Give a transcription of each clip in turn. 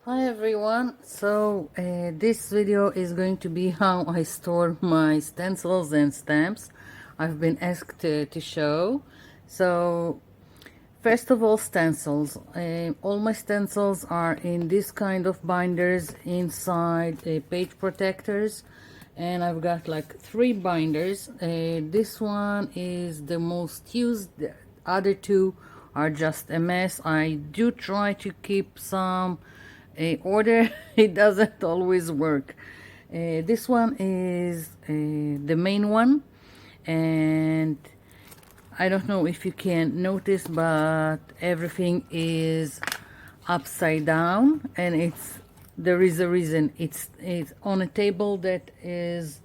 Hi everyone, so this video is going to be how I store my stencils and stamps I've been asked to show. So first of all, stencils. All my stencils are in this kind of binders inside page protectors, and I've got like 3 binders. This one is the most used, the other 2 are just a mess. I do try to keep some order. It doesn't always work. This one is the main one, and I don't know if you can notice, but everything is upside down, and there is a reason. It's on a table that is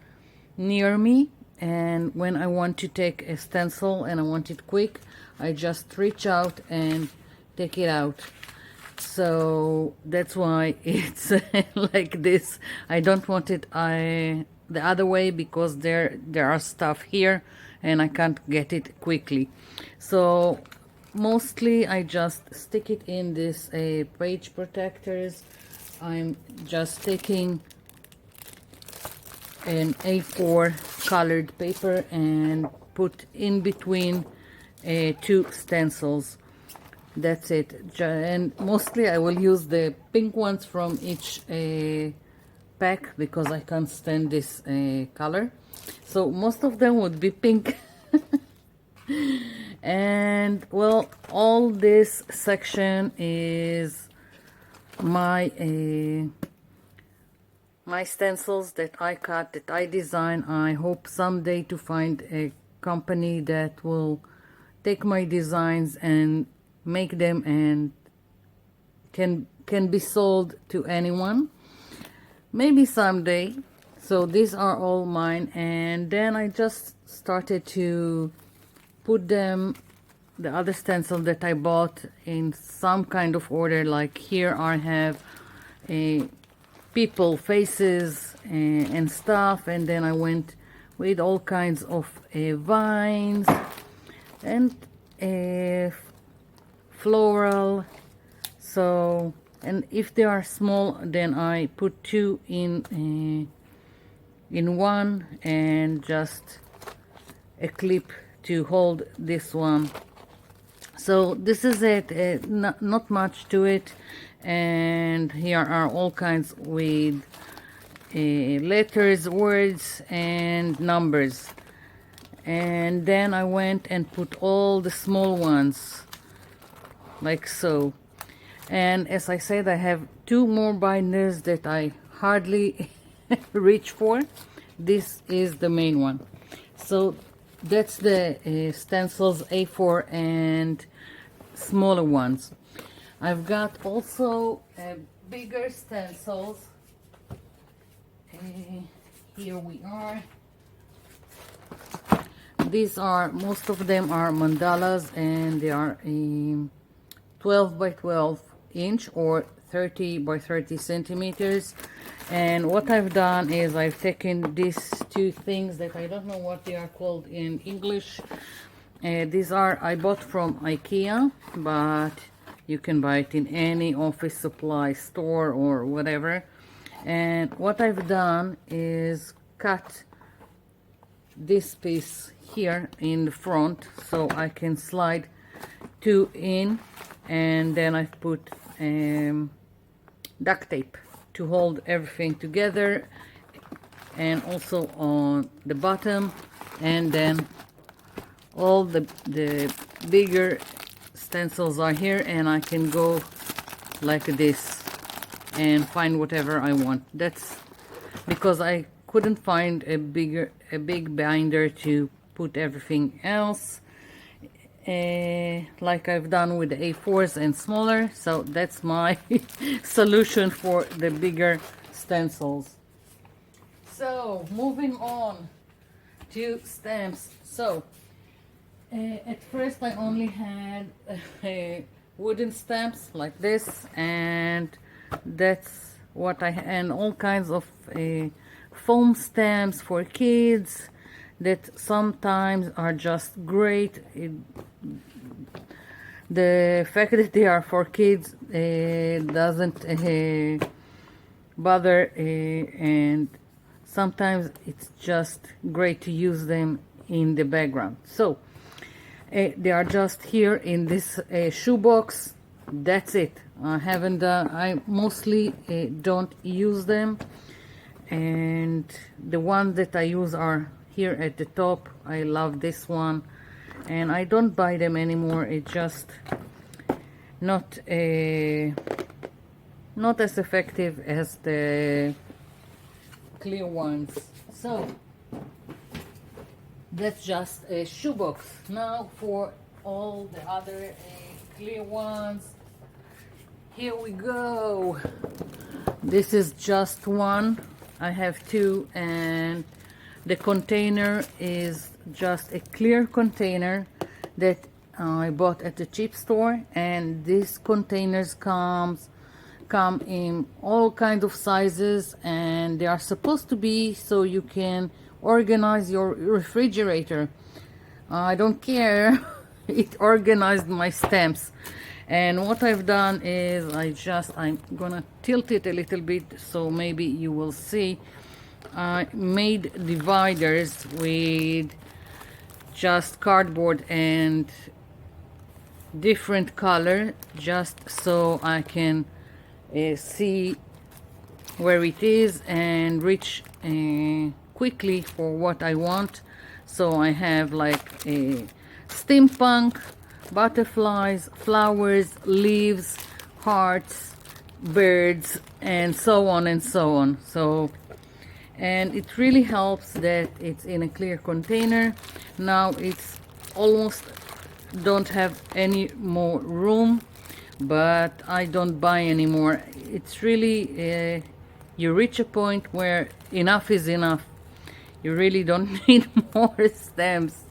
near me, and when I want to take a stencil and I want it quick, I just reach out and take it out. So that's why it's like this. I don't want it the other way, because there are stuff here and I can't get it quickly. So mostly I just stick it in this page protectors. I'm just taking an A4 colored paper and put in between 2 stencils. That's it. And mostly I will use the pink ones from each pack, because I can't stand this color. So most of them would be pink. And well, all this section is my my stencils that I cut, that I design. I hope someday to find a company that will take my designs and make them and can be sold to anyone, maybe someday. So these are all mine, and then I just started to put them, the other stencil that I bought, in some kind of order. Like here I have people faces and stuff, and then I went with all kinds of vines and floral. So, and if they are small, then I put 2 in one, and just a clip to hold this one. So this is it. Not much to it. And here are all kinds with letters, words and numbers. And then I went and put all the small ones like so. And as I said, I have 2 more binders that I hardly reach for. This is the main one. So that's the stencils A4 and smaller ones. I've got also bigger stencils. Here we are. These are, most of them are mandalas, and they are 12 by 12 inch or 30 by 30 centimeters. And what I've done is I've taken these 2 things that I don't know what they are called in English. These are, I bought from IKEA, but you can buy it in any office supply store or whatever. And what I've done is cut this piece here in the front, so I can slide 2 in, and then I've put duct tape to hold everything together, and also on the bottom. And then all the bigger stencils are here, and I can go like this and find whatever I want. That's because I couldn't find a big binder to put everything else, like I've done with the A4s and smaller. So that's my solution for the bigger stencils. So moving on to stamps. So at first I only had wooden stamps like this, and that's what and all kinds of foam stamps for kids that sometimes are just great. The fact that they are for kids doesn't bother, and sometimes it's just great to use them in the background. So they are just here in this shoebox. That's it. I mostly don't use them, and the ones that I use are here at the top. I love this one, and I don't buy them anymore. It's just not not as effective as the clear ones. So that's just a shoebox. Now for all the other clear ones, here we go. This is just one. I have two, and the container is just a clear container that I bought at the cheap store, and these containers come in all kinds of sizes, and they are supposed to be so you can organize your refrigerator. I don't care. It organized my stamps. And what I've done is I'm gonna tilt it a little bit so maybe you will see. I made dividers with just cardboard and different color, just so I can see where it is and reach quickly for what I want. So I have like a steampunk, butterflies, flowers, leaves, hearts, birds, and so on and so on. So, and it really helps that it's in a clear container. Now it's almost don't have any more room, but I don't buy anymore. It's really you reach a point where enough is enough. You really don't need more stamps.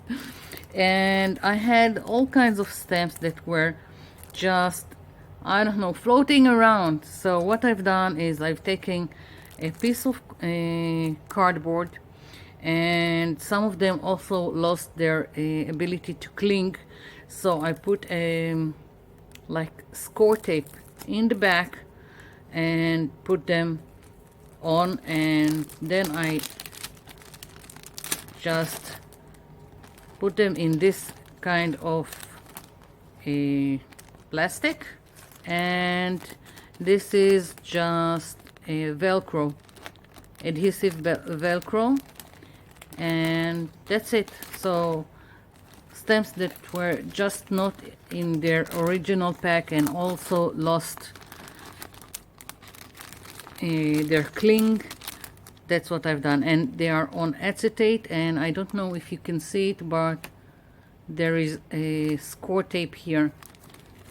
And I had all kinds of stamps that were just, I don't know, floating around. So what I've done is I've taken a piece of cardboard, and some of them also lost their ability to cling. So I put like score tape in the back and put them on, and then I just put them in this kind of a plastic, and this is just a velcro, adhesive velcro, and that's it. So stamps that were just not in their original pack and also lost their cling, that's what I've done. And they are on acetate, and I don't know if you can see it, but there is a score tape here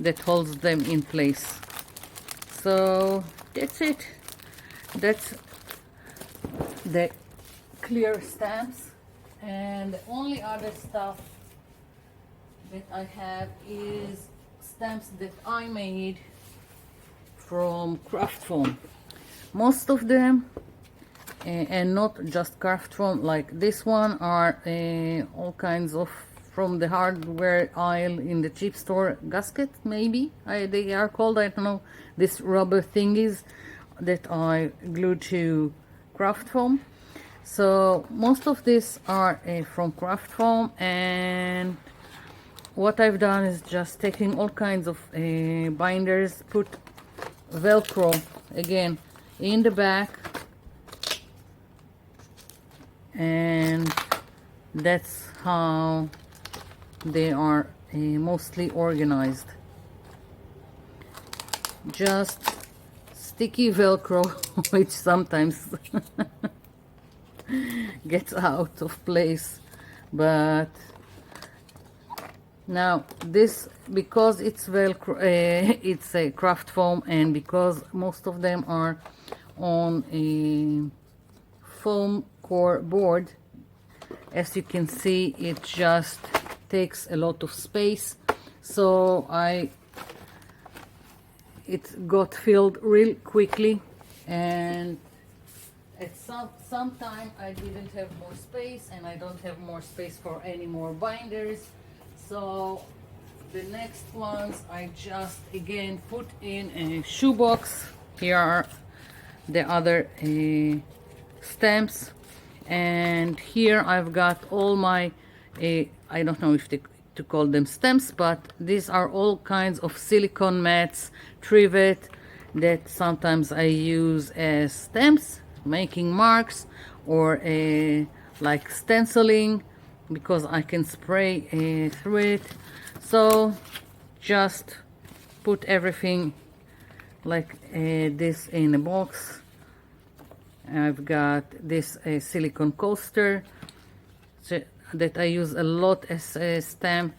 that holds them in place. So that's it. That's the clear stamps. And the only other stuff that I have is stamps that I made from craft foam. Most of them, and not just craft foam like this one, are all kinds of from the hardware aisle in the cheap store. Gasket, maybe they are called, I don't know, this rubber thingies that I glued to craft foam. So most of these are from craft foam, and what I've done is just taking all kinds of binders, put velcro again in the back, and that's how they are mostly organized. Just sticky velcro which sometimes gets out of place, but now this, because it's velcro, it's a craft foam, and because most of them are on a foam core board, as you can see, it just takes a lot of space. So it got filled real quickly, and at some time I didn't have more space, and I don't have more space for any more binders. So the next ones I just again put in a shoebox. Here are the other stamps, and here I've got all my I don't know if to call them stamps, but these are all kinds of silicone mats, trivet, that sometimes I use as stamps, making marks, or like stenciling, because I can spray through it. So just put everything like this in a box. I've got this silicone coaster that I use a lot as a stamp.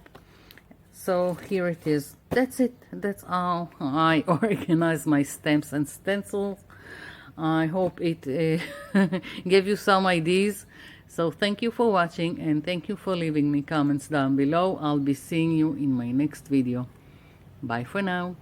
So here it is. That's it. That's how I organize my stamps and stencils. I hope it gave you some ideas. So thank you for watching, and thank you for leaving me comments down below. I'll be seeing you in my next video. Bye for now.